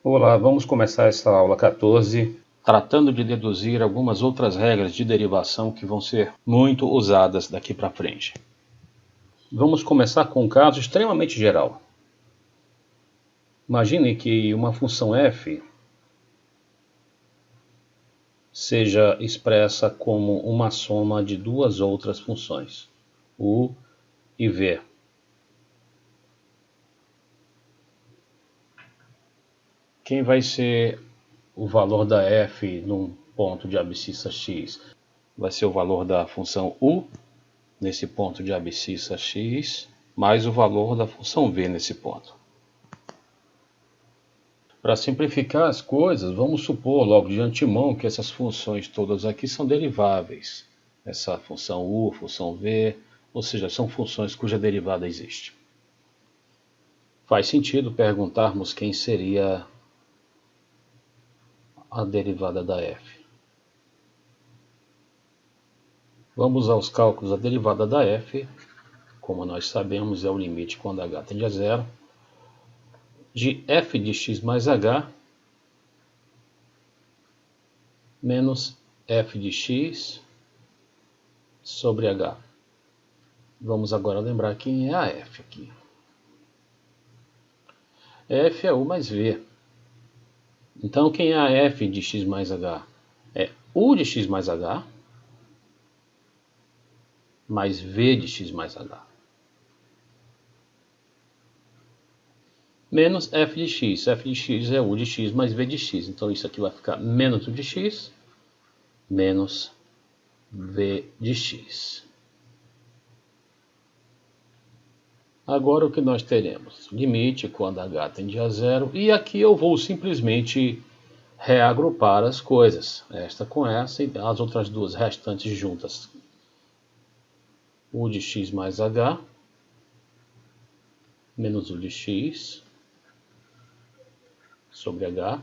Olá, vamos começar esta aula 14, tratando de deduzir algumas outras regras de derivação que vão ser muito usadas daqui para frente. Vamos começar com um caso extremamente geral. Imagine que uma função f seja expressa como uma soma de duas outras funções, u e v. Quem vai ser o valor da f num ponto de abscissa x? Vai ser o valor da função u nesse ponto de abscissa x, mais o valor da função v nesse ponto. Para simplificar as coisas, vamos supor logo de antemão que essas funções todas aqui são deriváveis. Essa função u, função v, ou seja, são funções cuja derivada existe. Faz sentido perguntarmos quem seria a derivada da f. Vamos aos cálculos. A derivada da f, como nós sabemos, é o limite quando h tende a zero, de f de x mais h menos f de x sobre h. Vamos agora lembrar quem é a f aqui. F é u mais v. Então, quem é a f de x mais h? É u de x mais h mais v de x mais h. Menos f de x. F de x é u de x mais v de x. Então, isso aqui vai ficar menos u de x menos v de x. Agora o que nós teremos? Limite quando h tende a zero. E aqui eu vou simplesmente reagrupar as coisas. Esta com essa e as outras duas restantes juntas. U de x mais h menos u de x sobre h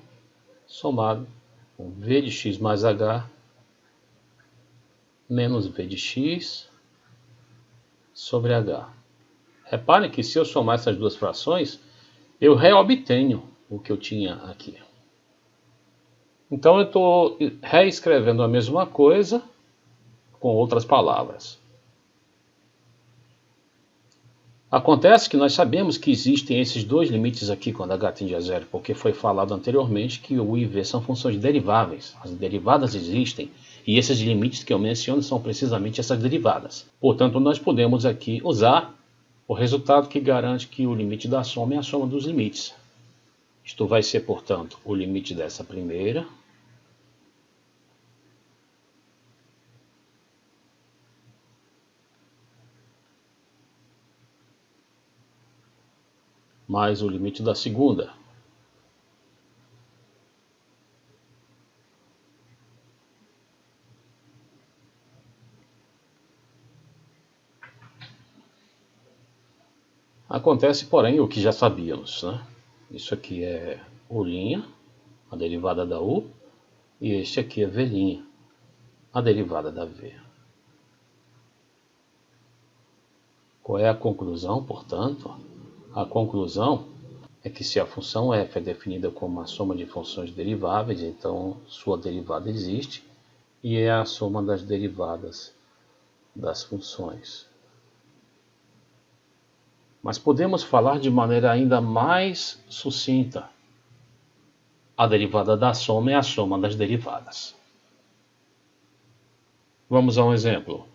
somado com v de x mais h menos v de x sobre h. Reparem que se eu somar essas duas frações, eu reobtenho o que eu tinha aqui. Então eu estou reescrevendo a mesma coisa com outras palavras. Acontece que nós sabemos que existem esses dois limites aqui quando h tende a zero, porque foi falado anteriormente que o u e v são funções deriváveis. As derivadas existem e esses limites que eu menciono são precisamente essas derivadas. Portanto, nós podemos aqui usar o resultado que garante que o limite da soma é a soma dos limites. Isto vai ser, portanto, o limite dessa primeira mais o limite da segunda. Acontece, porém, o que já sabíamos, né? Isso aqui é u', a derivada da u, e este aqui é v', a derivada da v. Qual é a conclusão, portanto? A conclusão é que se a função f é definida como uma soma de funções deriváveis, então sua derivada existe, e é a soma das derivadas das funções. Mas podemos falar de maneira ainda mais sucinta. A derivada da soma é a soma das derivadas. Vamos a um exemplo.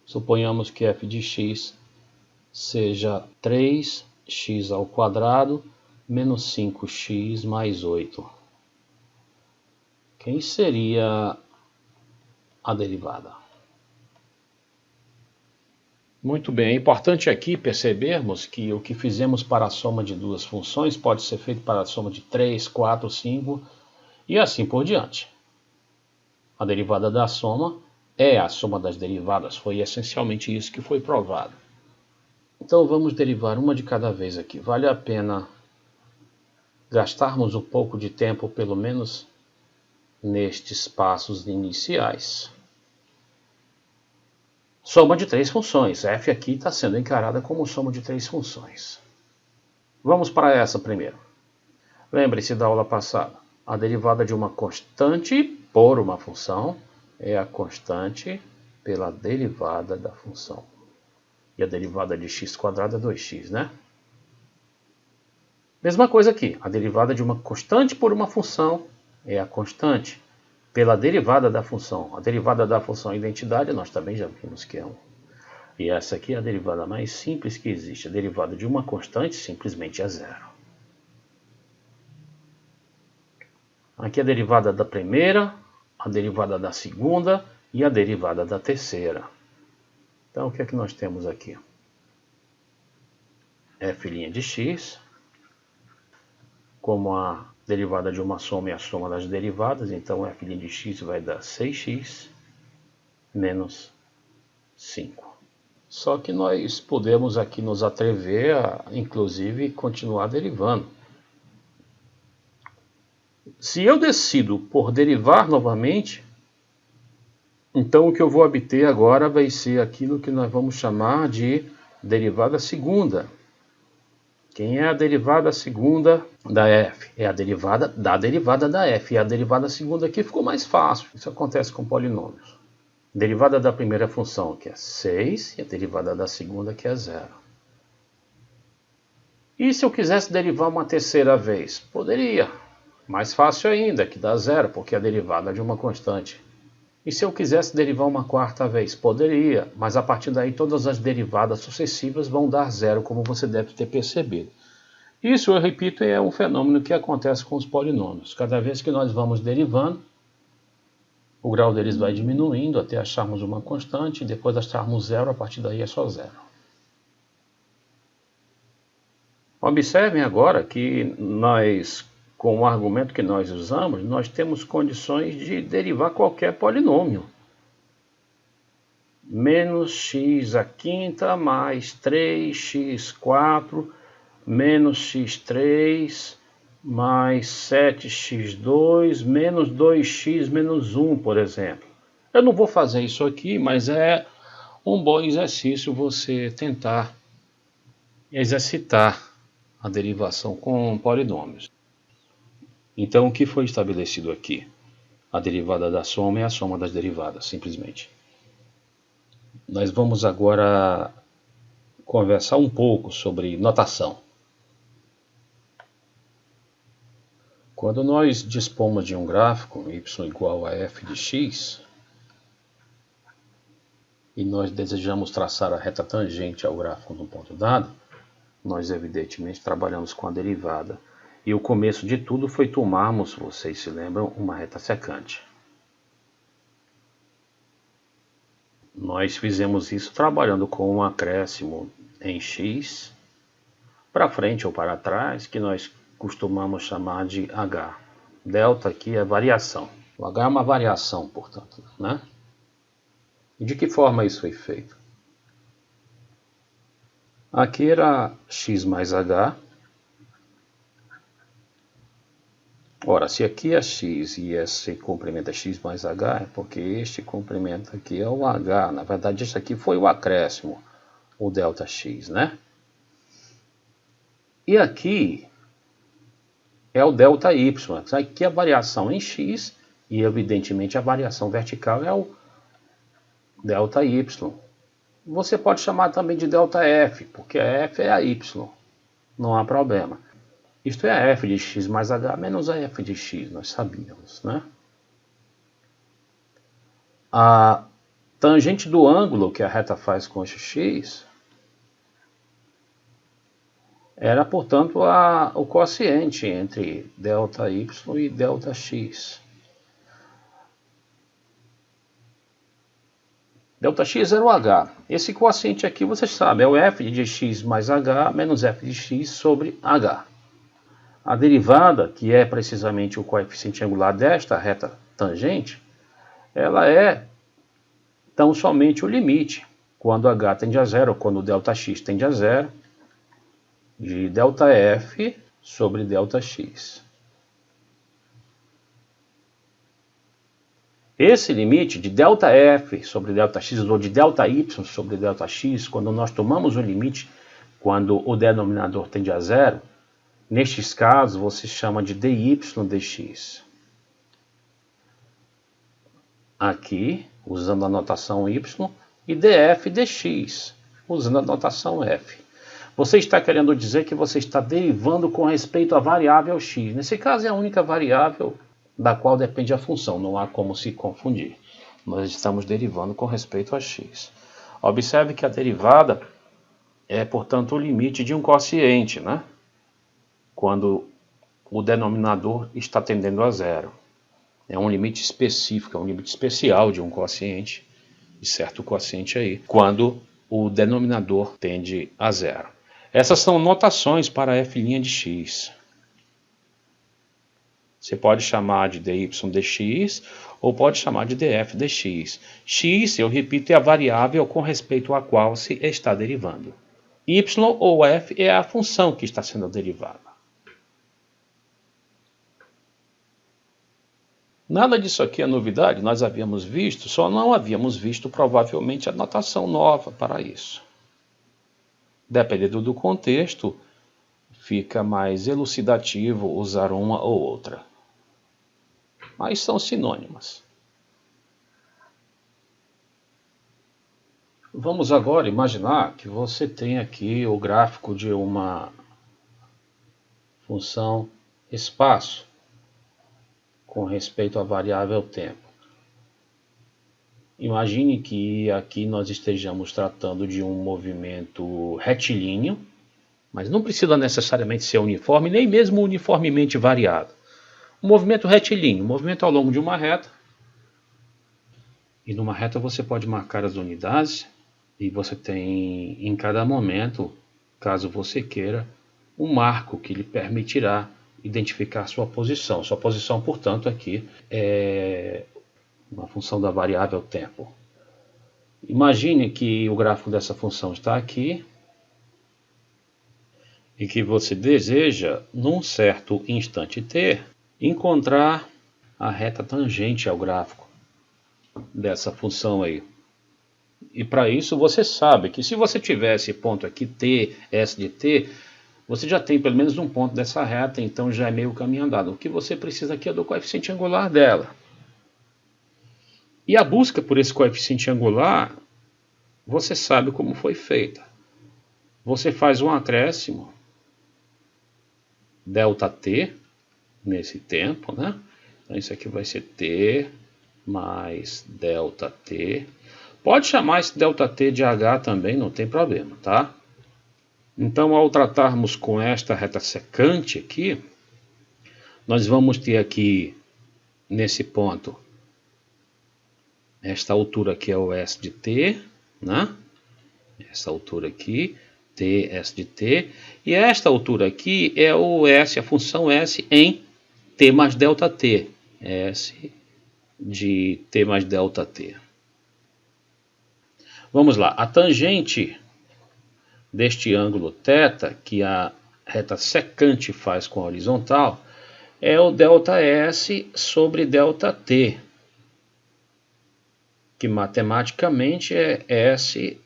Suponhamos que f de x seja 3x ao quadrado menos 5x mais 8. Quem seria a derivada? Muito bem, é importante aqui percebermos que o que fizemos para a soma de duas funções pode ser feito para a soma de 3, 4, 5 e assim por diante. A derivada da soma é a soma das derivadas, foi essencialmente isso que foi provado. Então vamos derivar uma de cada vez aqui. Vale a pena gastarmos um pouco de tempo, pelo menos nestes passos iniciais. Soma de três funções. F aqui está sendo encarada como soma de três funções. Vamos para essa primeiro. Lembre-se da aula passada. A derivada de uma constante por uma função é a constante pela derivada da função. E a derivada de x² é 2x, né? Mesma coisa aqui. A derivada de uma constante por uma função é a constante pela derivada da função. A derivada da função identidade nós também já vimos que é 1. E essa aqui é a derivada mais simples que existe. A derivada de uma constante simplesmente é 0. Aqui a derivada da primeira, a derivada da segunda e a derivada da terceira. Então o que é que nós temos aqui? F' de x, como a derivada de uma soma é a soma das derivadas, então f' de x vai dar 6x menos 5. Só que nós podemos aqui nos atrever a, inclusive, continuar derivando. Se eu decido por derivar novamente, então o que eu vou obter agora vai ser aquilo que nós vamos chamar de derivada segunda. Quem é a derivada segunda da f? É a derivada da f. E a derivada segunda aqui ficou mais fácil. Isso acontece com polinômios. Derivada da primeira função, que é 6, e a derivada da segunda, que é 0. E se eu quisesse derivar uma terceira vez? Poderia. Mais fácil ainda, que dá 0, porque é a derivada de uma constante. E se eu quisesse derivar uma quarta vez? Poderia, mas a partir daí todas as derivadas sucessivas vão dar 0, como você deve ter percebido. Isso, eu repito, é um fenômeno que acontece com os polinômios. Cada vez que nós vamos derivando, o grau deles vai diminuindo até acharmos uma constante, e depois acharmos 0, a partir daí é só 0. Observem agora que nós, com o argumento que nós usamos, nós temos condições de derivar qualquer polinômio. Menos x à quinta mais 3x4 menos x3 mais 7x2 menos 2x menos 1, por exemplo. Eu não vou fazer isso aqui, mas é um bom exercício você tentar exercitar a derivação com polinômios. Então, o que foi estabelecido aqui? A derivada da soma é a soma das derivadas, simplesmente. Nós vamos agora conversar um pouco sobre notação. Quando nós dispomos de um gráfico y igual a f de x, e nós desejamos traçar a reta tangente ao gráfico no ponto dado, nós evidentemente trabalhamos com a derivada. E o começo de tudo foi tomarmos, vocês se lembram, uma reta secante. Nós fizemos isso trabalhando com um acréscimo em x, para frente ou para trás, que nós costumamos chamar de h. Delta aqui é variação. O h é uma variação, portanto, né? E de que forma isso foi feito? Aqui era x mais h. Ora, se aqui é x e esse comprimento é x mais h, é porque este comprimento aqui é o h. Na verdade, isso aqui foi o acréscimo, o ΔX, né? E aqui é o ΔY. Aqui é a variação em x e, evidentemente, a variação vertical é o ΔY. Você pode chamar também de ΔF, porque a f é a y. Não há problema. Isto é a f de x mais h menos a f de x, nós sabíamos, né? A tangente do ângulo que a reta faz com este x era, portanto, o quociente entre ΔY e ΔX. ΔX era o h. Esse quociente aqui, vocês sabem, é o f de x mais h menos f de x sobre h. A derivada, que é precisamente o coeficiente angular desta reta tangente, ela é tão somente o limite, quando h tende a zero, ou quando ΔX tende a zero, de ΔF sobre ΔX. Esse limite de ΔF sobre ΔX, ou de ΔY sobre ΔX, quando nós tomamos o limite, quando o denominador tende a zero, Nestes casos, você chama de dy dx. Aqui, usando a notação y, e df dx, usando a notação f. Você está querendo dizer que você está derivando com respeito à variável x. Nesse caso, é a única variável da qual depende a função, não há como se confundir. Nós estamos derivando com respeito a x. Observe que a derivada é, portanto, o limite de um quociente, né? Quando o denominador está tendendo a zero. É um limite específico, é um limite especial de um quociente, de certo quociente aí, quando o denominador tende a zero. Essas são notações para f' de x. Você pode chamar de dy dx ou pode chamar de df dx. X, eu repito, é a variável com respeito à qual se está derivando. Y ou f é a função que está sendo derivada. Nada disso aqui é novidade, nós havíamos visto, só não havíamos visto provavelmente a notação nova para isso. Dependendo do contexto, fica mais elucidativo usar uma ou outra. Mas são sinônimas. Vamos agora imaginar que você tem aqui o gráfico de uma função espaço com respeito à variável tempo. Imagine que aqui nós estejamos tratando de um movimento retilíneo, mas não precisa necessariamente ser uniforme, nem mesmo uniformemente variado. Um movimento retilíneo, um movimento ao longo de uma reta. E numa reta você pode marcar as unidades e você tem em cada momento, caso você queira, um marco que lhe permitirá identificar sua posição. Sua posição, portanto, aqui é uma função da variável tempo. Imagine que o gráfico dessa função está aqui e que você deseja, num certo instante t, encontrar a reta tangente ao gráfico dessa função aí. E para isso você sabe que se você tiver esse ponto aqui, t, s de t, você já tem pelo menos um ponto dessa reta, então já é meio caminho andado. O que você precisa aqui é do coeficiente angular dela. E a busca por esse coeficiente angular, você sabe como foi feita. Você faz um acréscimo, ΔT, nesse tempo, né? Então isso aqui vai ser t mais ΔT. Pode chamar esse ΔT de h também, não tem problema, tá? Então, ao tratarmos com esta reta secante aqui, nós vamos ter aqui, nesse ponto, esta altura aqui é o S de t, né? Essa altura aqui, t, S de t. E esta altura aqui é o S, a função S em t mais ΔT. S de t mais ΔT. Vamos lá, a tangente deste ângulo θ, que a reta secante faz com a horizontal, é o ΔS sobre ΔT, que matematicamente é S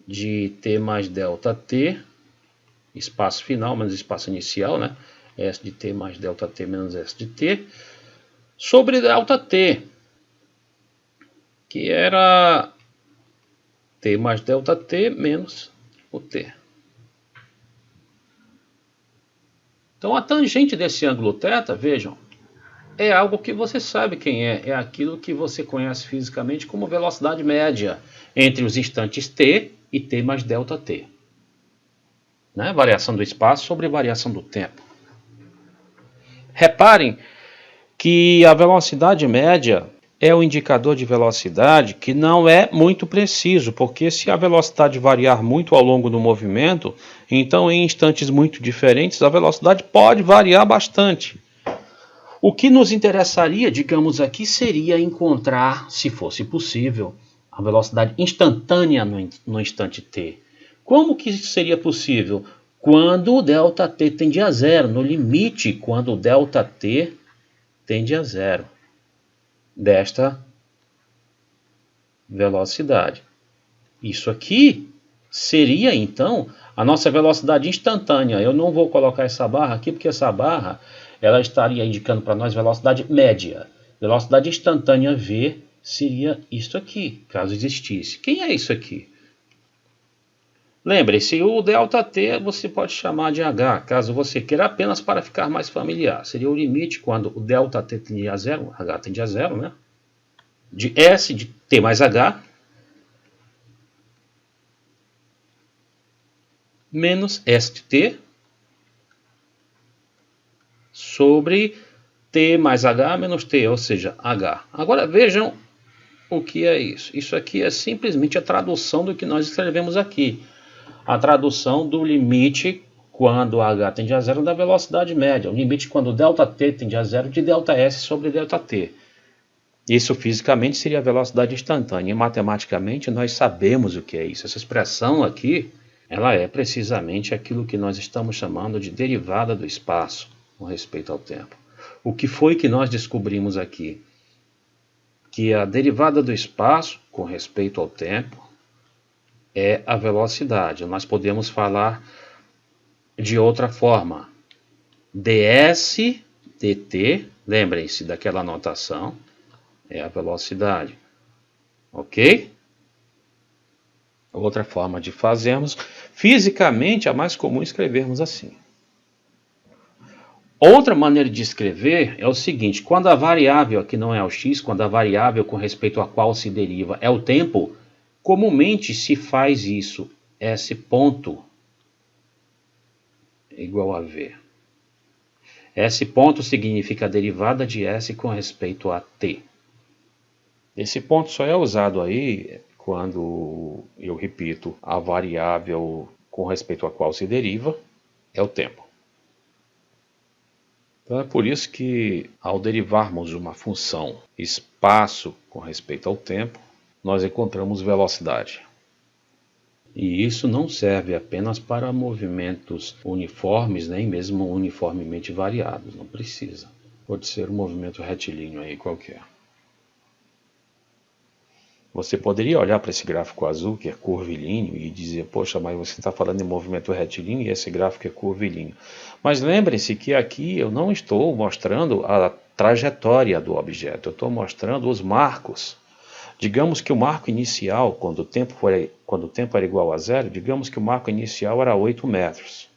de t mais ΔT, espaço final menos espaço inicial, né? S de t mais ΔT menos S de t, sobre ΔT, que era t mais ΔT menos o t. Então a tangente desse ângulo θ, vejam, é algo que você sabe quem é. É aquilo que você conhece fisicamente como velocidade média entre os instantes t e t mais ΔT. Né? Variação do espaço sobre variação do tempo. Reparem que a velocidade média é um indicador de velocidade que não é muito preciso, porque se a velocidade variar muito ao longo do movimento, então em instantes muito diferentes a velocidade pode variar bastante. O que nos interessaria, digamos aqui, seria encontrar, se fosse possível, a velocidade instantânea no instante t. Como que isso seria possível? Quando o ΔT tende a zero, no limite, quando o ΔT tende a zero desta velocidade. Isso aqui seria, então, A nossa velocidade instantânea, eu não vou colocar essa barra aqui, porque essa barra ela estaria indicando para nós velocidade média. Velocidade instantânea V seria isso aqui, caso existisse. Quem é isso aqui? Lembre-se, o ΔT você pode chamar de H, caso você queira, apenas para ficar mais familiar. Seria o limite quando o ΔT tende a zero, H tende a zero, né? De S de T mais H menos S de T sobre T mais H menos T, ou seja, H. Agora vejam o que é isso. Isso aqui é simplesmente a tradução do que nós escrevemos aqui. A tradução do limite quando H tende a zero da velocidade média. O limite quando ΔT tende a zero de ΔS sobre ΔT. Isso fisicamente seria a velocidade instantânea. E matematicamente nós sabemos o que é isso. Essa expressão aqui, ela é precisamente aquilo que nós estamos chamando de derivada do espaço com respeito ao tempo. O que foi que nós descobrimos aqui? Que a derivada do espaço com respeito ao tempo é a velocidade. Nós podemos falar de outra forma. ds dt, lembrem-se daquela notação, é a velocidade. Ok? Outra forma de fazermos. Fisicamente, a mais comum é escrevermos assim. Outra maneira de escrever é o seguinte: quando a variável aqui não é o x, quando a variável com respeito a qual se deriva é o tempo, comumente se faz isso, S ponto igual a V. S ponto significa a derivada de S com respeito a T. Esse ponto só é usado aí quando eu repito a variável com respeito a qual se deriva é o tempo. Então é por isso que ao derivarmos uma função espaço com respeito ao tempo, nós encontramos velocidade. E isso não serve apenas para movimentos uniformes, nem mesmo uniformemente variados, não precisa. Pode ser um movimento retilíneo aí qualquer. Você poderia olhar para esse gráfico azul, que é curvilíneo, e dizer, poxa, mas você está falando em movimento retilíneo e esse gráfico é curvilíneo. Mas lembre-se que aqui eu não estou mostrando a trajetória do objeto, eu estou mostrando os marcos. Digamos que o marco inicial, quando o tempo era igual a zero, digamos que o marco inicial era 8 metros.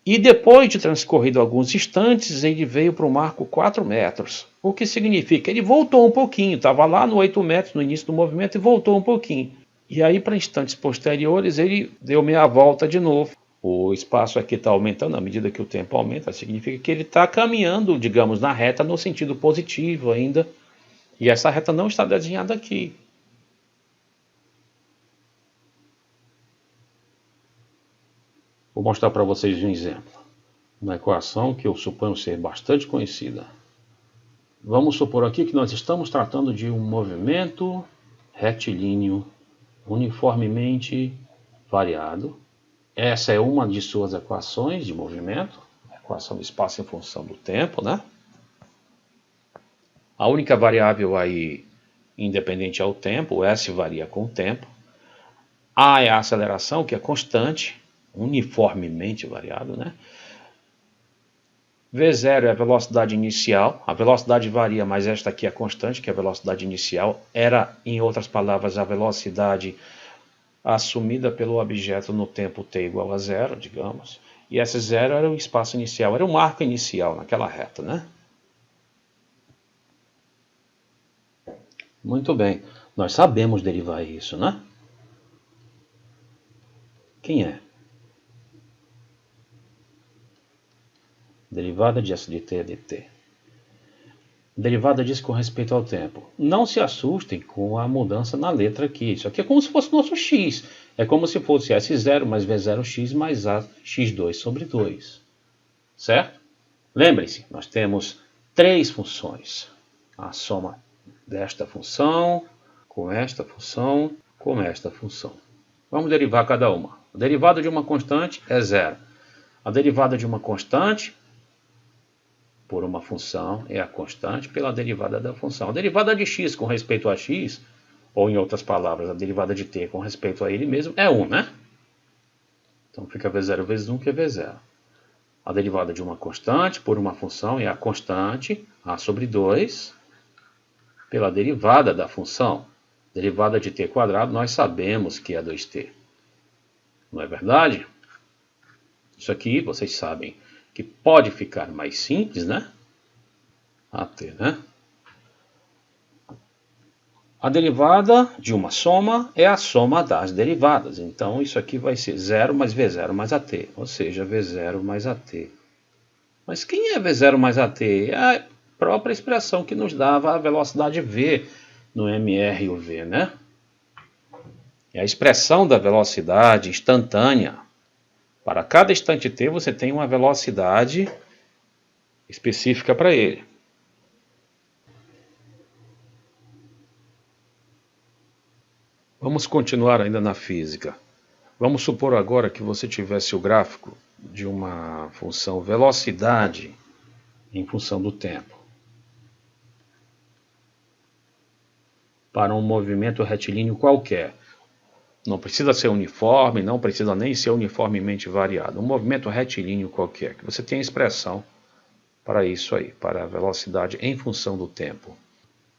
E depois de transcorrido alguns instantes, ele veio para o marco 4 metros. O que significa? Ele voltou um pouquinho, estava lá no 8 metros no início do movimento e voltou um pouquinho. E aí, para instantes posteriores, ele deu meia volta de novo. O espaço aqui está aumentando à medida que o tempo aumenta, significa que ele está caminhando, digamos, na reta no sentido positivo ainda. E essa reta não está desenhada aqui. Vou mostrar para vocês um exemplo. Uma equação que eu suponho ser bastante conhecida. Vamos supor aqui que nós estamos tratando de um movimento retilíneo uniformemente variado. Essa é uma de suas equações de movimento. A equação do espaço em função do tempo, né? A única variável aí independente é o tempo, o S varia com o tempo. A é a aceleração, que é constante, uniformemente variado, né? V0 é a velocidade inicial, a velocidade varia, mas esta aqui é constante, que é a velocidade inicial. Era, em outras palavras, a velocidade assumida pelo objeto no tempo t igual a zero, digamos. E esse zero era o espaço inicial, era o marco inicial naquela reta, né? Muito bem, nós sabemos derivar isso, né? Quem é? Derivada de S de t é dt. Derivada disso com respeito ao tempo. Não se assustem com a mudança na letra aqui. Isso aqui é como se fosse nosso x. É como se fosse S0 mais V0x mais A x2 sobre 2. Certo? Lembrem-se, nós temos três funções. A soma desta função, com esta função, com esta função. Vamos derivar cada uma. A derivada de uma constante é zero. A derivada de uma constante por uma função é a constante pela derivada da função. A derivada de x com respeito a x, ou em outras palavras, a derivada de t com respeito a ele mesmo, é 1, né? Então fica V0 vezes 1, que é V0. A derivada de uma constante por uma função é a constante a sobre 2 pela derivada da função. Derivada de t quadrado nós sabemos que é 2t. Não é verdade? Isso aqui vocês sabem que pode ficar mais simples, né? AT, né? A derivada de uma soma é a soma das derivadas. Então, isso aqui vai ser 0 mais V0 mais AT, ou seja, V0 mais AT. Mas quem é V0 mais AT? É a própria expressão que nos dava a velocidade V no MR e o V, né? É a expressão da velocidade instantânea. Para cada instante t, você tem uma velocidade específica para ele. Vamos continuar ainda na física. Vamos supor agora que você tivesse o gráfico de uma função velocidade em função do tempo para um movimento retilíneo qualquer. Não precisa ser uniforme, não precisa nem ser uniformemente variado. Um movimento retilíneo qualquer, que você tem a expressão para isso aí, para a velocidade em função do tempo.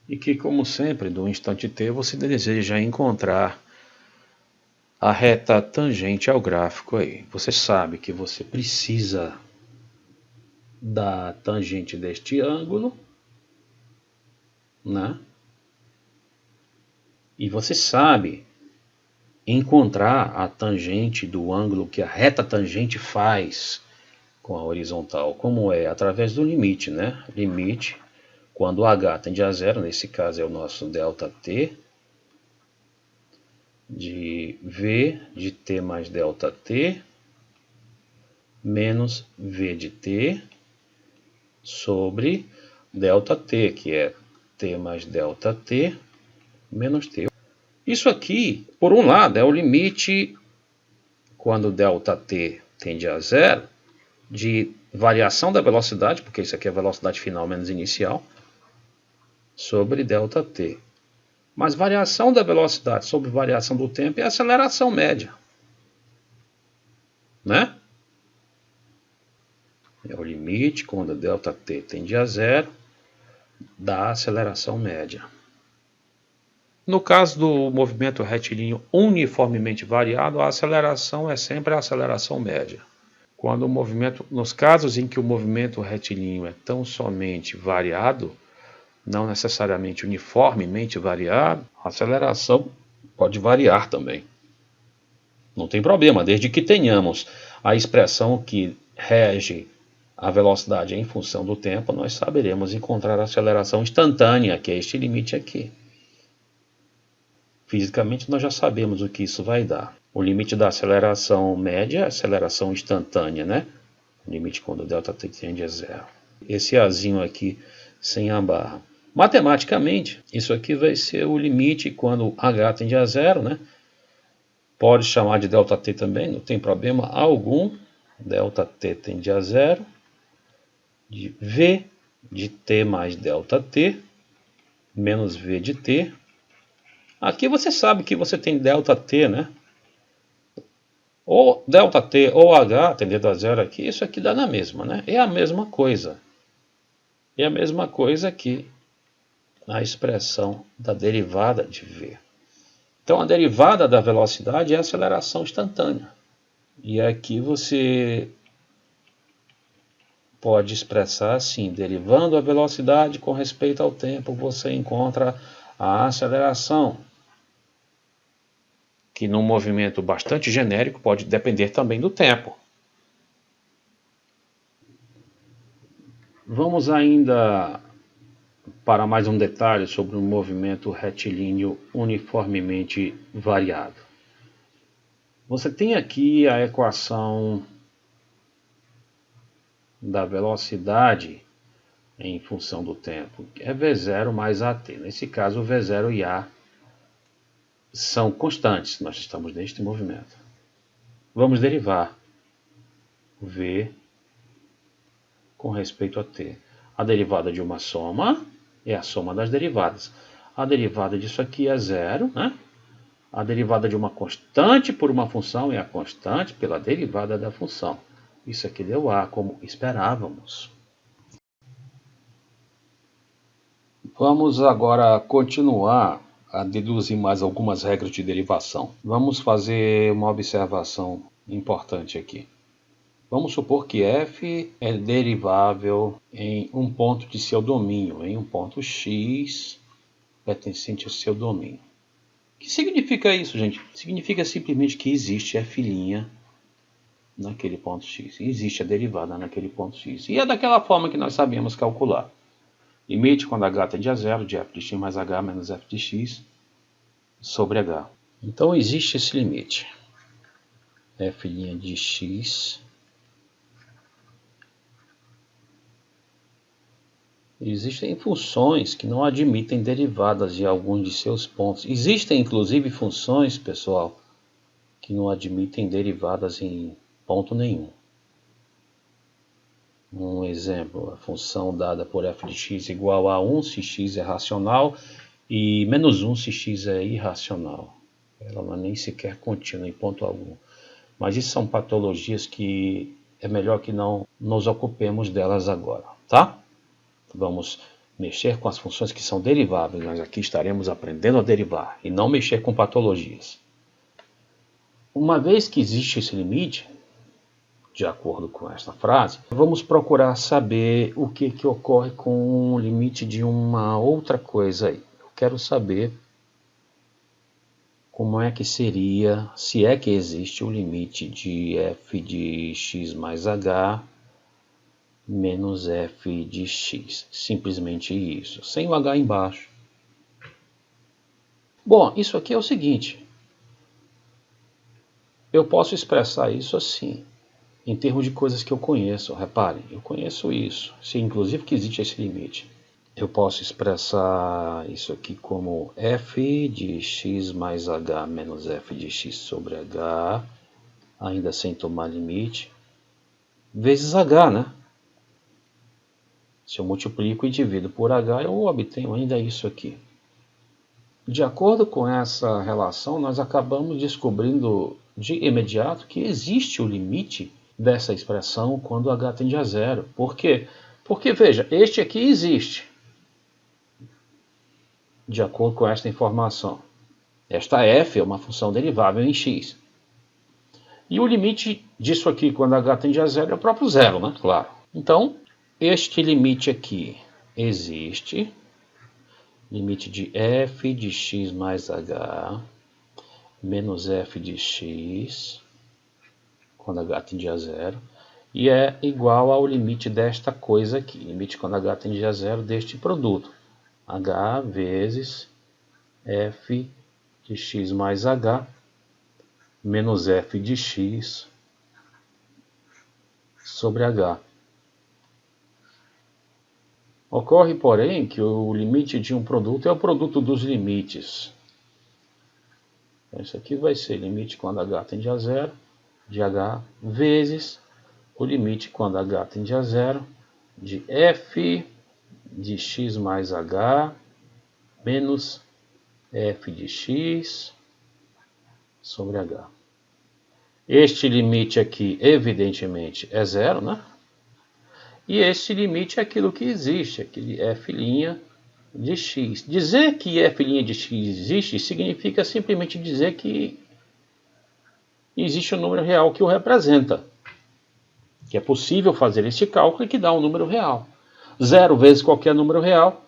E que, como sempre, no instante t, você deseja encontrar a reta tangente ao gráfico aí. Você sabe que você precisa da tangente deste ângulo, né? E você sabe encontrar a tangente do ângulo que a reta tangente faz com a horizontal, como é? Através do limite, né? Limite, quando h tende a zero, nesse caso é o nosso ΔT, de V de t mais ΔT, menos V de t, sobre ΔT, que é t mais ΔT, menos t. Isso aqui, por um lado, é o limite, quando ΔT tende a zero, de variação da velocidade, porque isso aqui é a velocidade final menos inicial, sobre ΔT. Mas variação da velocidade sobre variação do tempo é a aceleração média. Né? É o limite quando ΔT tende a zero da aceleração média. No caso do movimento retilíneo uniformemente variado, a aceleração é sempre a aceleração média. Quando o movimento, nos casos em que o movimento retilíneo é tão somente variado, não necessariamente uniformemente variado, a aceleração pode variar também. Não tem problema, desde que tenhamos a expressão que rege a velocidade em função do tempo, nós saberemos encontrar a aceleração instantânea, que é este limite aqui. Fisicamente, nós já sabemos o que isso vai dar. O limite da aceleração média é a aceleração instantânea, né? O limite quando o ΔT tende a zero. Esse Azinho aqui sem a barra. Matematicamente, isso aqui vai ser o limite quando h tende a zero, né? Pode chamar de ΔT também, não tem problema algum. ΔT tende a zero, de V de t mais ΔT, menos V de t. Aqui você sabe que você tem ΔT, né? Ou ΔT ou h tendendo a zero aqui, isso aqui dá na mesma, né? É a mesma coisa. É a mesma coisa aqui na expressão da derivada de V. Então, a derivada da velocidade é a aceleração instantânea. E aqui você pode expressar assim, derivando a velocidade com respeito ao tempo, você encontra a aceleração, que num movimento bastante genérico pode depender também do tempo. Vamos ainda para mais um detalhe sobre o movimento retilíneo uniformemente variado. Você tem aqui a equação da velocidade em função do tempo, que é V0 mais AT. Nesse caso, V0 e A são constantes, nós estamos neste movimento. Vamos derivar V com respeito a T. A derivada de uma soma é a soma das derivadas. A derivada disso aqui é zero, né? A derivada de uma constante por uma função é a constante pela derivada da função. Isso aqui deu A, como esperávamos. Vamos agora continuar a deduzir mais algumas regras de derivação. Vamos fazer uma observação importante aqui. Vamos supor que f é derivável em um ponto de seu domínio, em um ponto x pertencente ao seu domínio. O que significa isso, gente? Significa simplesmente que existe f' naquele ponto x. Existe a derivada naquele ponto x. E é daquela forma que nós sabemos calcular. Limite quando h tende a zero de f de x mais h menos f de x sobre h. Então existe esse limite. F' de x. Existem funções que não admitem derivadas de alguns de seus pontos. Existem inclusive funções, pessoal, que não admitem derivadas em ponto nenhum. Um exemplo, a função dada por f de x igual a 1 se x é racional e menos 1 se x é irracional. Ela não é nem sequer contínua em ponto algum. Mas isso são patologias que é melhor que não nos ocupemos delas agora, tá? Vamos mexer com as funções que são deriváveis. Nós aqui estaremos aprendendo a derivar e não mexer com patologias. Uma vez que existe esse limite, de acordo com esta frase, vamos procurar saber o que ocorre com o limite de uma outra coisa aí. Eu quero saber como é que seria, se é que existe o limite de f de x mais h menos f de x. Simplesmente isso, sem o h embaixo. Bom, isso aqui é o seguinte. Eu posso expressar isso assim, em termos de coisas que eu conheço. Reparem, eu conheço isso, se inclusive que existe esse limite. Eu posso expressar isso aqui como f de x mais h menos f de x sobre h, ainda sem tomar limite, vezes h, né? Se eu multiplico e divido por h, eu obtenho ainda isso aqui. De acordo com essa relação, nós acabamos descobrindo de imediato que existe o limite dessa expressão quando h tende a zero. Por quê? Porque, veja, este aqui existe. De acordo com esta informação. Esta f é uma função derivável em x. E o limite disso aqui, quando h tende a zero, é o próprio zero, né? Claro. Então, este limite aqui existe. Limite de f de x mais h menos f de x, quando h tende a zero. E é igual ao limite desta coisa aqui. Limite quando h tende a zero deste produto. h vezes f de x mais h menos f de x sobre h. Ocorre, porém, que o limite de um produto é o produto dos limites. Então, isso aqui vai ser limite quando h tende a zero de h vezes o limite quando h tende a zero de f de x mais h menos f de x sobre h. Este limite aqui, evidentemente, é zero, né? E este limite é aquilo que existe, aquele f' de x. Dizer que f' de x existe significa simplesmente dizer que existe um número real que o representa. Que é possível fazer este cálculo e que dá um número real. 0 vezes qualquer número real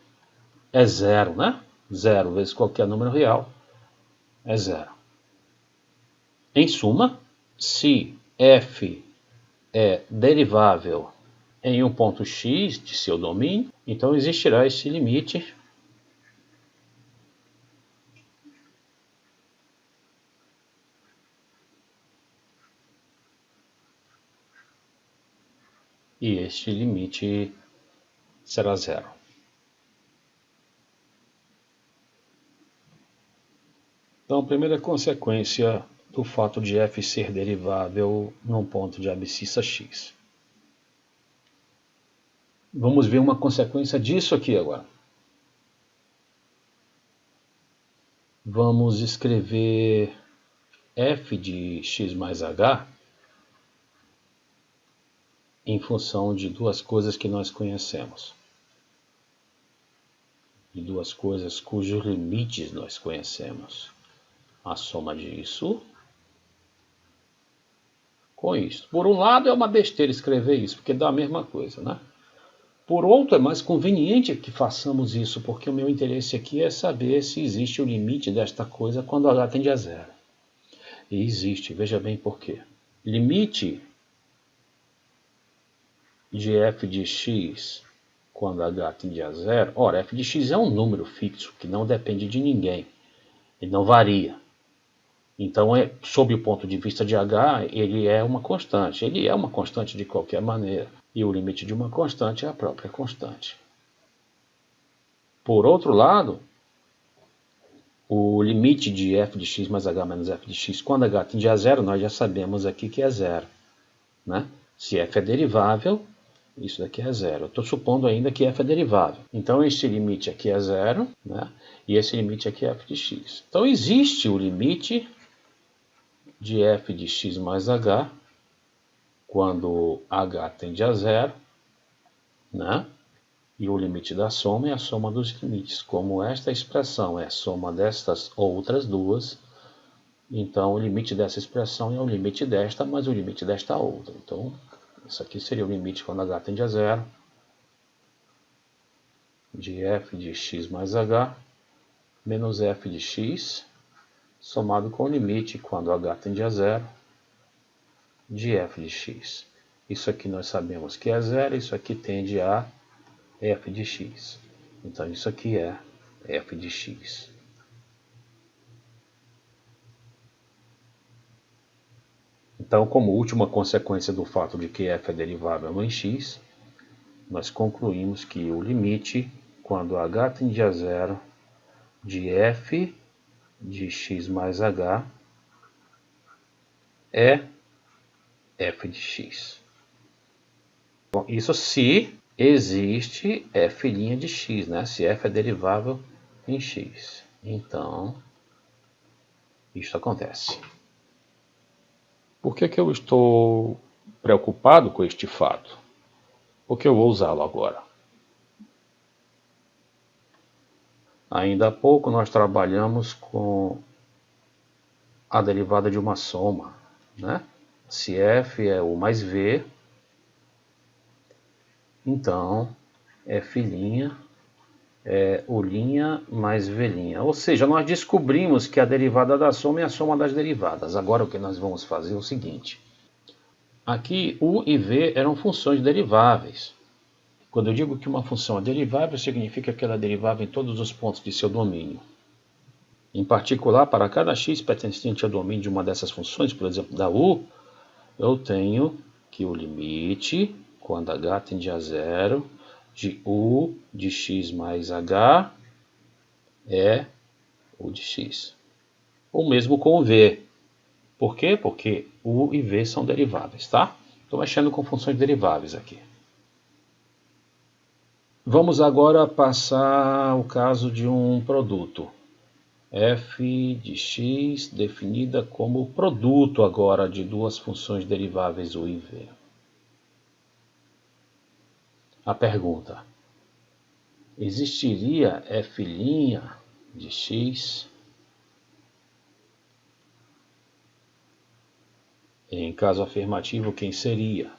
é zero, né? 0 vezes qualquer número real é zero. Em suma, se f é derivável em um ponto x de seu domínio, então existirá esse limite e este limite será zero. Então, a primeira consequência do fato de f ser derivável num ponto de abscissa x. Vamos ver uma consequência disso aqui agora. vamos escrever f de x mais h em função de duas coisas que nós conhecemos. De duas coisas cujos limites nós conhecemos. A soma disso com isso. Por um lado é uma besteira escrever isso, porque dá a mesma coisa, né? Por outro, é mais conveniente que façamos isso, porque o meu interesse aqui é saber se existe o limite desta coisa quando h tende a zero. E existe, veja bem por quê. Limite de f de x quando h tende a zero. Ora, f de x é um número fixo, que não depende de ninguém. Ele não varia. Então, sob o ponto de vista de h, ele é uma constante. Ele é uma constante de qualquer maneira. E o limite de uma constante é a própria constante. Por outro lado, o limite de f de x mais h menos f de x quando h tende a zero, nós já sabemos aqui que é zero. Né? Se f é derivável, isso daqui é zero. Eu estou supondo ainda que f é derivável. Então, este limite aqui é zero, né? E esse limite aqui é f de x. Então, existe o limite de f de x mais h, quando h tende a zero, né? E o limite da soma é a soma dos limites. Como esta expressão é a soma destas outras duas, então o limite dessa expressão é o limite desta, mais o limite desta outra. Então, isso aqui seria o limite quando h tende a zero, de f de x mais h, menos f de x, somado com o limite quando h tende a zero, de f de x. Isso aqui nós sabemos que é zero, isso aqui tende a f de x. Então isso aqui é f de x. Então, como última consequência do fato de que f é derivável em x, nós concluímos que o limite, quando h tende a zero, de f de x mais h é f de x. Bom, isso se existe f' de x, né? Se f é derivável em x. Então, isso acontece. Por que eu estou preocupado com este fato? Porque eu vou usá-lo agora. Ainda há pouco nós trabalhamos com a derivada de uma soma, né? Se f é u mais v, então f' é u' mais v'. Ou seja, nós descobrimos que a derivada da soma é a soma das derivadas. Agora o que nós vamos fazer é o seguinte. Aqui u e v eram funções deriváveis. Quando eu digo que uma função é derivável, significa que ela é derivável em todos os pontos de seu domínio. Em particular, para cada x pertencente ao domínio de uma dessas funções, por exemplo, da u, eu tenho que o limite, quando h tende a zero, de u de x mais h é u de x. Ou mesmo com o v. Por quê? Porque u e v são deriváveis, tá? Estou mexendo com funções deriváveis aqui. Vamos agora passar o caso de um produto. f de x definida como produto agora de duas funções deriváveis u e v. A pergunta: existiria f' de x? Em caso afirmativo, quem seria?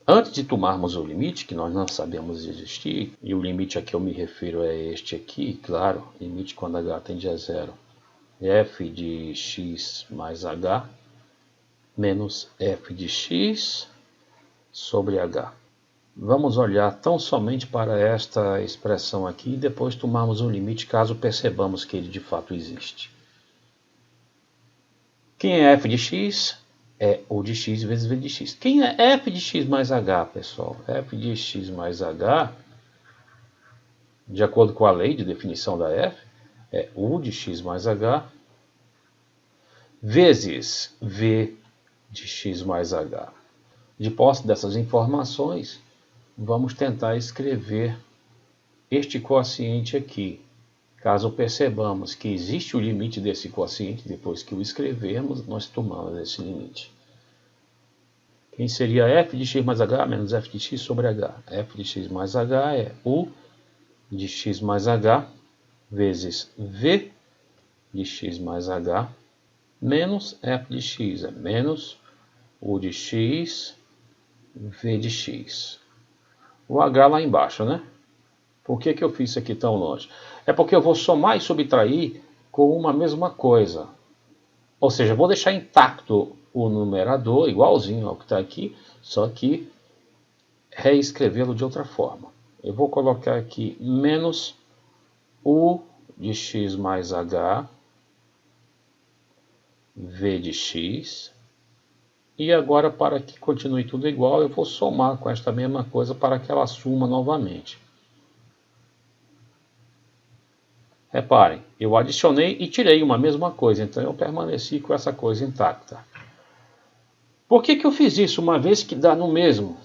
Antes de tomarmos o limite, que nós não sabemos existir, e o limite a que eu me refiro é este aqui, claro, limite quando h tende a zero, f de x mais h, menos f de x sobre h. Vamos olhar tão somente para esta expressão aqui e depois tomarmos o limite caso percebamos que ele de fato existe. Quem é f de x? É u de x vezes v de x. Quem é f de x mais h, pessoal? F de x mais h, de acordo com a lei de definição da f, é u de x mais h vezes v de x mais h. De posse dessas informações, vamos tentar escrever este quociente aqui, Caso percebamos que existe o limite desse quociente, depois que o escrevermos, nós tomamos esse limite. Quem seria f de x mais h menos f de x sobre h? F de x mais h é u de x mais h vezes v de x mais h menos f de x, é menos u de x, v de x. O h lá embaixo, né? Por que eu fiz isso aqui tão longe? É porque eu vou somar e subtrair com uma mesma coisa. Ou seja, eu vou deixar intacto o numerador, igualzinho ao que está aqui, só que reescrevê-lo de outra forma. Eu vou colocar aqui menos u de x mais h, v de x. E agora, para que continue tudo igual, eu vou somar com esta mesma coisa para que ela suma novamente. Reparem, eu adicionei e tirei uma mesma coisa, então eu permaneci com essa coisa intacta. Por que eu fiz isso, uma vez que dá no mesmo?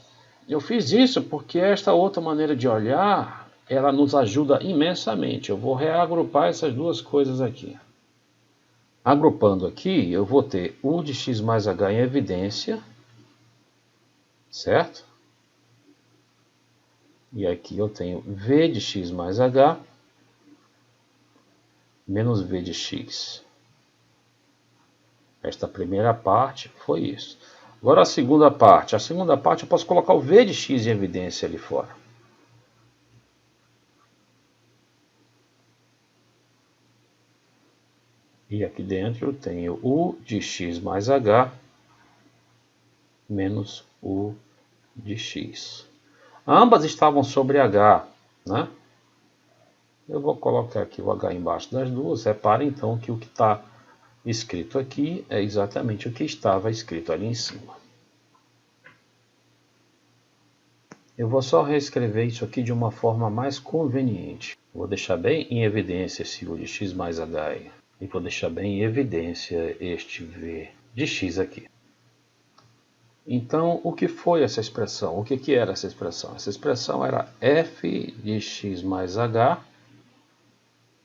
Eu fiz isso porque esta outra maneira de olhar, ela nos ajuda imensamente. Eu vou reagrupar essas duas coisas aqui. Agrupando aqui, eu vou ter u de x mais h em evidência, certo? E aqui eu tenho v de x mais h menos v de x. Esta primeira parte foi isso. Agora a segunda parte. A segunda parte eu posso colocar o v de x em evidência ali fora. E aqui dentro eu tenho u de x mais h menos u de x. Ambas estavam sobre h, né? Eu vou colocar aqui o h embaixo das duas. Repare então que o que está escrito aqui é exatamente o que estava escrito ali em cima. Eu vou só reescrever isso aqui de uma forma mais conveniente. Vou deixar bem em evidência esse u de x mais h aí. E vou deixar bem em evidência este v de x aqui. Então, o que foi essa expressão? O que era essa expressão? Essa expressão era f de x mais h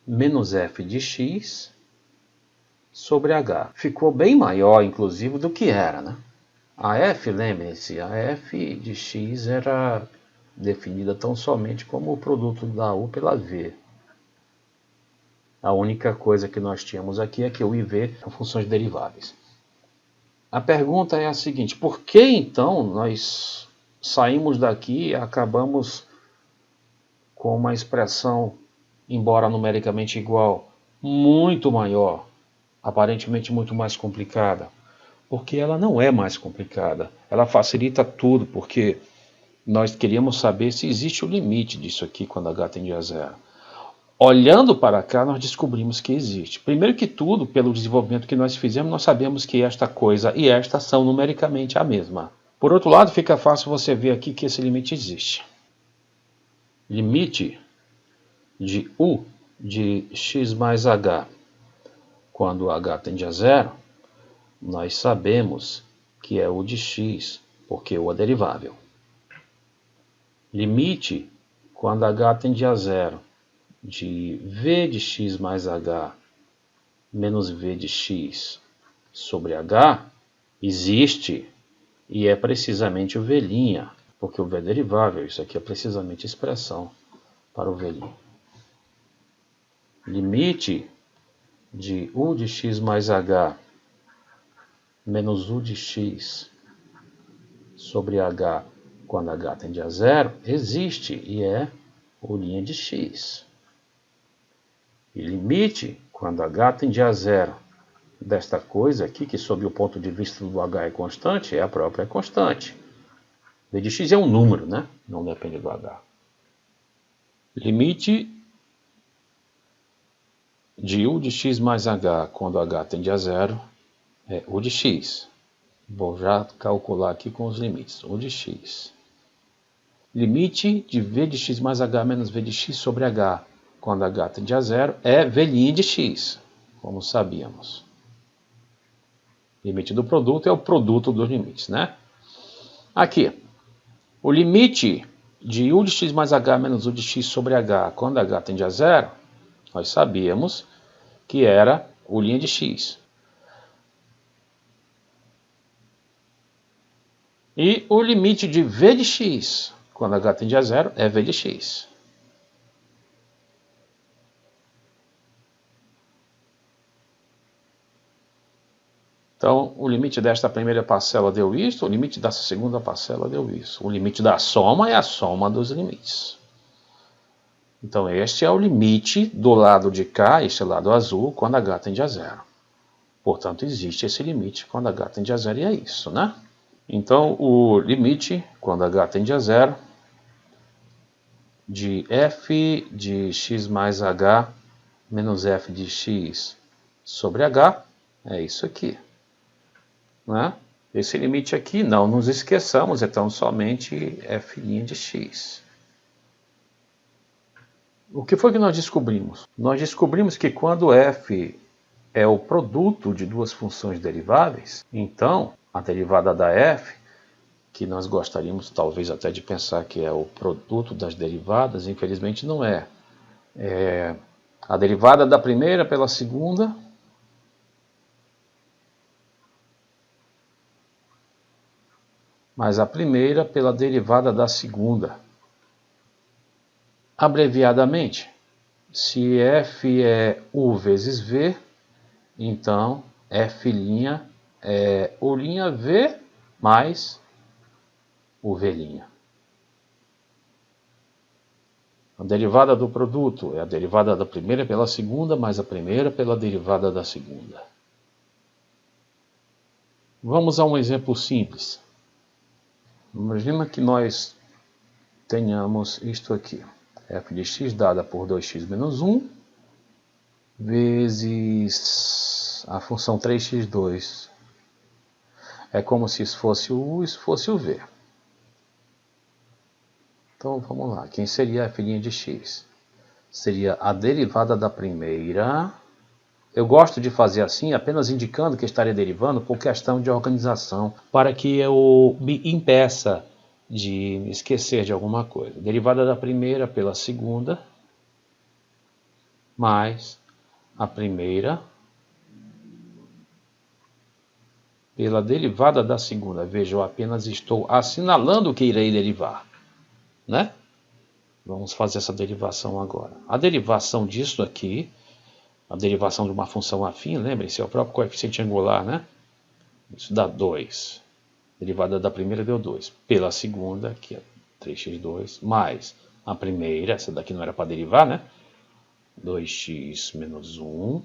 menos f de x sobre h. Ficou bem maior, inclusive, do que era, né? A f, lembrem-se, a f de x era definida tão somente como o produto da u pela v. A única coisa que nós tínhamos aqui é que u e v são funções deriváveis. A pergunta é a seguinte: por que então nós saímos daqui e acabamos com uma expressão, embora numericamente igual, muito maior, aparentemente muito mais complicada? Porque ela não é mais complicada, ela facilita tudo, porque nós queríamos saber se existe o limite disso aqui quando h tende a zero. Olhando para cá, nós descobrimos que existe. Primeiro que tudo, pelo desenvolvimento que nós fizemos, nós sabemos que esta coisa e esta são numericamente a mesma. Por outro lado, fica fácil você ver aqui que esse limite existe. Limite de u de x mais h, quando h tende a zero, nós sabemos que é u de x, porque u é derivável. Limite quando h tende a zero, de v de x mais h menos v de x sobre h, existe, e é precisamente o v', porque o v é derivável, isso aqui é precisamente expressão para o v'. Limite de u de x mais h menos u de x sobre h quando h tende a zero, existe, e é u' de x. E limite, quando h tende a zero, desta coisa aqui, que sob o ponto de vista do h é constante, é a própria constante. V de x é um número, né? Não depende do h. Limite de u de x mais h, quando h tende a zero, é u de x. Vou já calcular aqui com os limites. U de x. Limite de v de x mais h menos v de x sobre h, quando h tende a zero, é v' de x, como sabíamos. Limite do produto é o produto dos limites, né? Aqui, o limite de u de x mais h menos u de x sobre h, quando h tende a zero, Nós sabíamos que era o' de x. E o limite de v de x, quando h tende a zero, é v de x. Então, o limite desta primeira parcela deu isto, o limite dessa segunda parcela deu isso. O limite da soma é a soma dos limites. Então, este é o limite do lado de cá, este lado azul, quando h tende a zero. Portanto, existe esse limite quando h tende a zero, e é isso, né? Então, o limite, quando h tende a zero, de f de x mais h menos f de x sobre h, é isso aqui. Né? Esse limite aqui, não nos esqueçamos, é tão somente f' de x. O que foi que nós descobrimos? Nós descobrimos que quando f é o produto de duas funções deriváveis, então a derivada da f, que nós gostaríamos talvez até de pensar que é o produto das derivadas, infelizmente não é. É a derivada da primeira pela segunda mais a primeira pela derivada da segunda. Abreviadamente, se f é u vezes v, então f' é u'v mais uv'. A derivada do produto é a derivada da primeira pela segunda mais a primeira pela derivada da segunda. Vamos a um exemplo simples. Imagina que nós tenhamos isto aqui. F de x dada por 2x menos 1 vezes a função 3x2. É como se isso fosse o u e isso fosse o v. Então vamos lá. Quem seria a f' de x? Seria a derivada da primeira. Eu gosto de fazer assim, apenas indicando que estaria derivando por questão de organização, para que eu me impeça de me esquecer de alguma coisa. Derivada da primeira pela segunda, mais a primeira pela derivada da segunda. Veja, eu apenas estou assinalando o que irei derivar, né? Vamos fazer essa derivação agora. A derivação disso aqui, a derivação de uma função afim, lembrem-se, é o próprio coeficiente angular, né? Isso dá 2. Derivada da primeira deu 2. Pela segunda, que é 3x2, mais a primeira, essa daqui não era para derivar, né? 2x menos 1,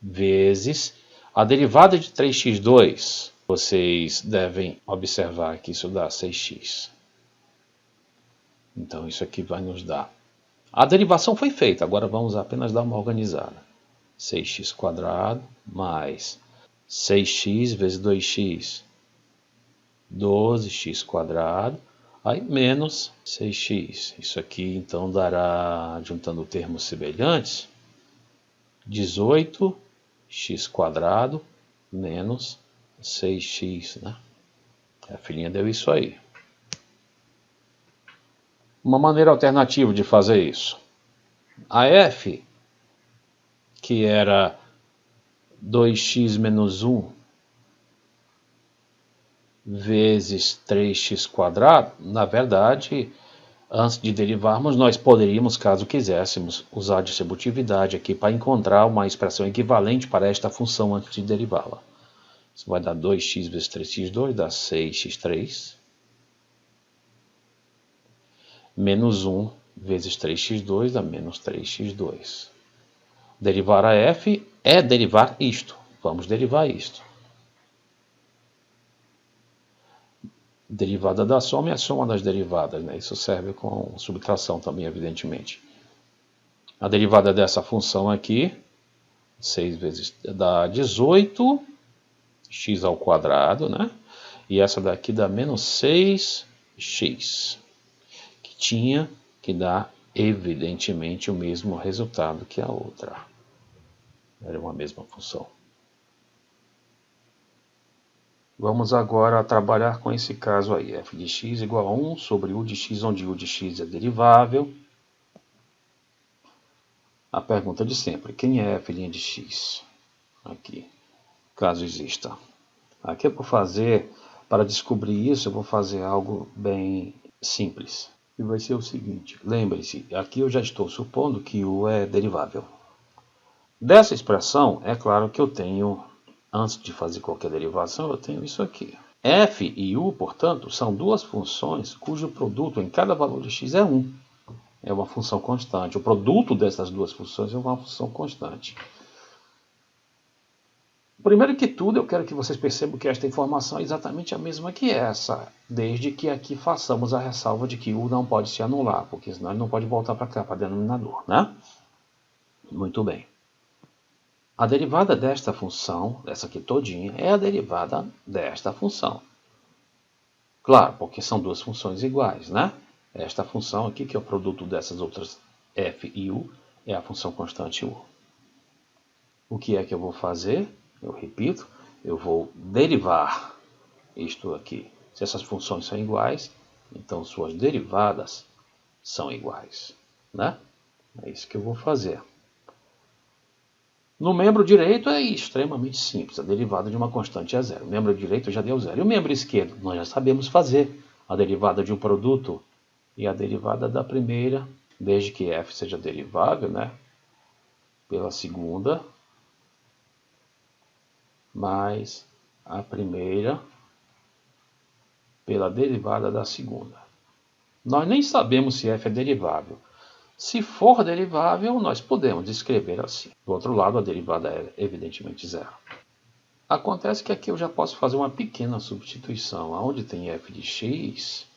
vezes a derivada de 3x2. Vocês devem observar que isso dá 6x. Então isso aqui vai nos dar. A derivação foi feita, agora vamos apenas dar uma organizada. 6x² mais 6x vezes 2x, 12x², aí menos 6x. Isso aqui então dará, juntando termos semelhantes, 18x² menos 6x, né? A filhinha deu isso aí. Uma maneira alternativa de fazer isso. A f, que era 2x menos 1 vezes 3x², na verdade, antes de derivarmos, nós poderíamos, caso quiséssemos, usar a distributividade aqui para encontrar uma expressão equivalente para esta função antes de derivá-la. Isso vai dar 2x vezes 3x2, dá 6x3, menos 1 vezes 3x2 dá menos 3x2. Derivar a f é derivar isto. Vamos derivar isto. Derivada da soma é a soma das derivadas, né? Isso serve com subtração também, evidentemente. A derivada dessa função aqui, 6 vezes, dá 18, x ao quadrado, né? E essa daqui dá menos 6x, que tinha que dar, evidentemente, o mesmo resultado que a outra. Era uma mesma função. Vamos agora trabalhar com esse caso aí, f de x igual a 1 sobre u de x, onde u de x é derivável. a pergunta de sempre. Quem é f' de x? Aqui, caso exista. Aqui eu vou fazer, para descobrir isso, eu vou fazer algo bem simples. E vai ser o seguinte, lembre-se, aqui eu já estou supondo que u é derivável. Dessa expressão, é claro que eu tenho, antes de fazer qualquer derivação, eu tenho isso aqui. F e u, portanto, são duas funções cujo produto em cada valor de x é 1. É uma função constante. O produto dessas duas funções é uma função constante. Primeiro que tudo, eu quero que vocês percebam que esta informação é exatamente a mesma que essa, desde que aqui façamos a ressalva de que u não pode se anular, porque senão ele não pode voltar para cá, para o denominador, né? Muito bem. A derivada desta função, essa aqui todinha, é a derivada desta função. Claro, porque são duas funções iguais, né? Esta função aqui, que é o produto dessas outras f e u, é a função constante u. O que é que eu vou fazer? Eu repito, eu vou derivar isto aqui. Se essas funções são iguais, então suas derivadas são iguais, né? É isso que eu vou fazer. No membro direito é extremamente simples. A derivada de uma constante é zero. O membro direito já deu zero. E o membro esquerdo? Nós já sabemos fazer a derivada de um produto e a derivada da primeira, desde que f seja derivável, né? Pela segunda, mais a primeira pela derivada da segunda. Nós nem sabemos se f é derivável. Se for derivável, nós podemos escrever assim. Do outro lado, a derivada é evidentemente zero. Acontece que aqui eu já posso fazer uma pequena substituição. Onde tem f de x,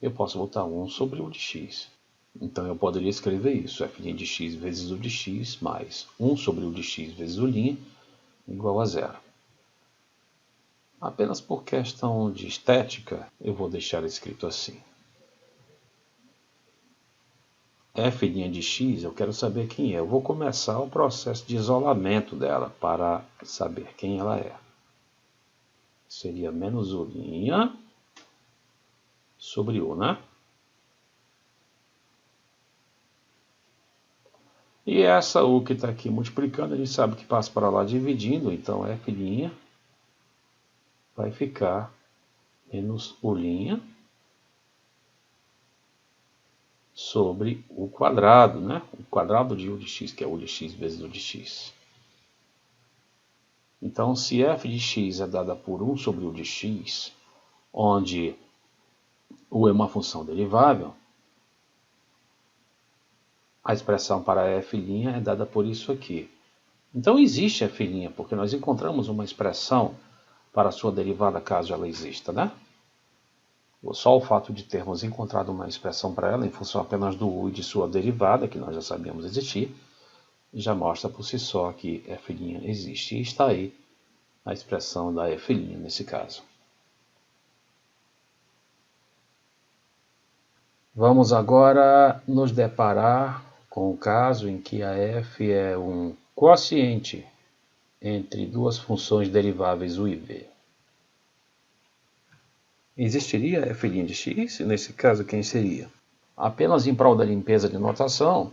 eu posso botar 1 sobre u de x. Então eu poderia escrever isso, f' de x vezes u de x mais 1 sobre u de x vezes u' igual a zero. Apenas por questão de estética, eu vou deixar escrito assim. F' de x, eu quero saber quem é. Eu vou começar o processo de isolamento dela para saber quem ela é. Seria menos u' sobre u, né? E essa u que está aqui multiplicando, a gente sabe que passa para lá dividindo, então f' vai ficar menos u' sobre o quadrado, né? O quadrado de u de x, que é u de x vezes u de x. Então, se f de x é dada por 1 sobre u de x, onde u é uma função derivável, a expressão para f' é dada por isso aqui. Então existe f', porque nós encontramos uma expressão para a sua derivada caso ela exista, né? Só o fato de termos encontrado uma expressão para ela em função apenas do u e de sua derivada, que nós já sabíamos existir, já mostra por si só que f' existe. E está aí a expressão da f' nesse caso. Vamos agora nos deparar com o caso em que a f é um quociente entre duas funções deriváveis u e v. Existiria f' de x? Nesse caso, quem seria? Apenas em prol da limpeza de notação,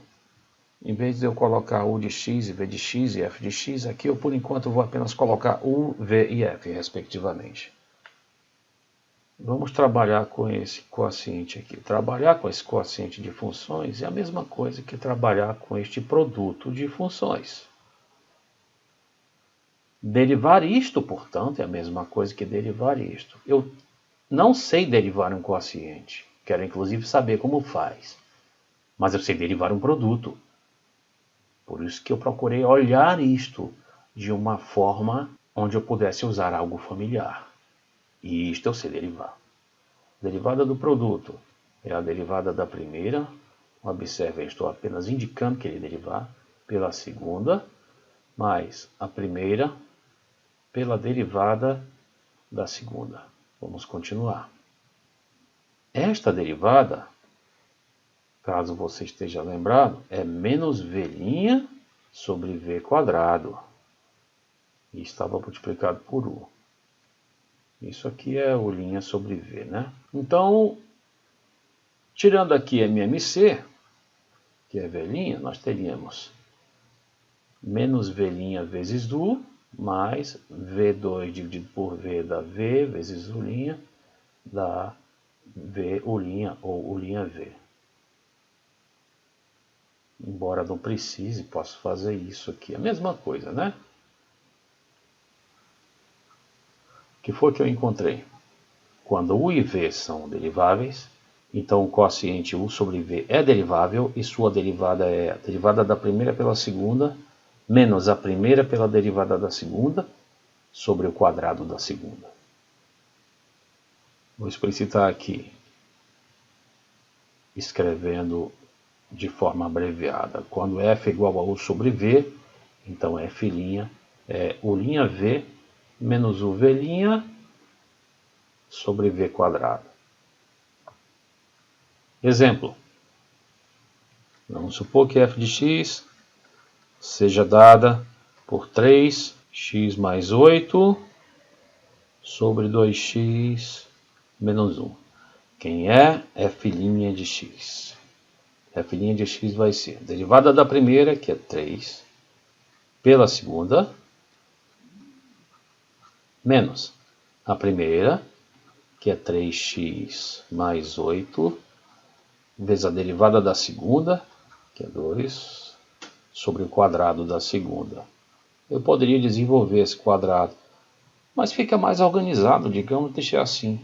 em vez de eu colocar u de x e v de x e f de x, aqui eu por enquanto vou apenas colocar u, v e f, respectivamente. Vamos trabalhar com esse quociente aqui. Trabalhar com esse quociente de funções é a mesma coisa que trabalhar com este produto de funções. Derivar isto, portanto, é a mesma coisa que derivar isto. Eu não sei derivar um quociente. Quero inclusive saber como faz. Mas eu sei derivar um produto. Por isso que eu procurei olhar isto de uma forma onde eu pudesse usar algo familiar. E isto eu sei derivar. Derivada do produto é a derivada da primeira. Observe, eu estou apenas indicando que ele derivar pela segunda, mais a primeira pela derivada da segunda. Vamos continuar. Esta derivada, caso você esteja lembrado, é menos v' sobre v quadrado. E estava multiplicado por u. Isso aqui é u' sobre v, né? Então, tirando aqui MMC, que é v', nós teríamos menos v' vezes u, mais v2 dividido por v dá v, vezes u', dá v u' ou u''v. Embora não precise, posso fazer isso aqui. A mesma coisa, né? O que foi que eu encontrei? Quando u e v são deriváveis, então o quociente u sobre v é derivável e sua derivada é a derivada da primeira pela segunda menos a primeira pela derivada da segunda sobre o quadrado da segunda. Vou explicitar aqui, escrevendo de forma abreviada. Quando f é igual a u sobre v, então f' é u'v menos uv' sobre v quadrado. Exemplo. Vamos supor que f de x seja dada por 3x mais 8 sobre 2x menos 1. Quem é f' de x? F' de x vai ser a derivada da primeira, que é 3, pela segunda, menos a primeira, que é 3x mais 8, vezes a derivada da segunda, que é 2, sobre o quadrado da segunda. Eu poderia desenvolver esse quadrado, mas fica mais organizado, digamos, deixar assim.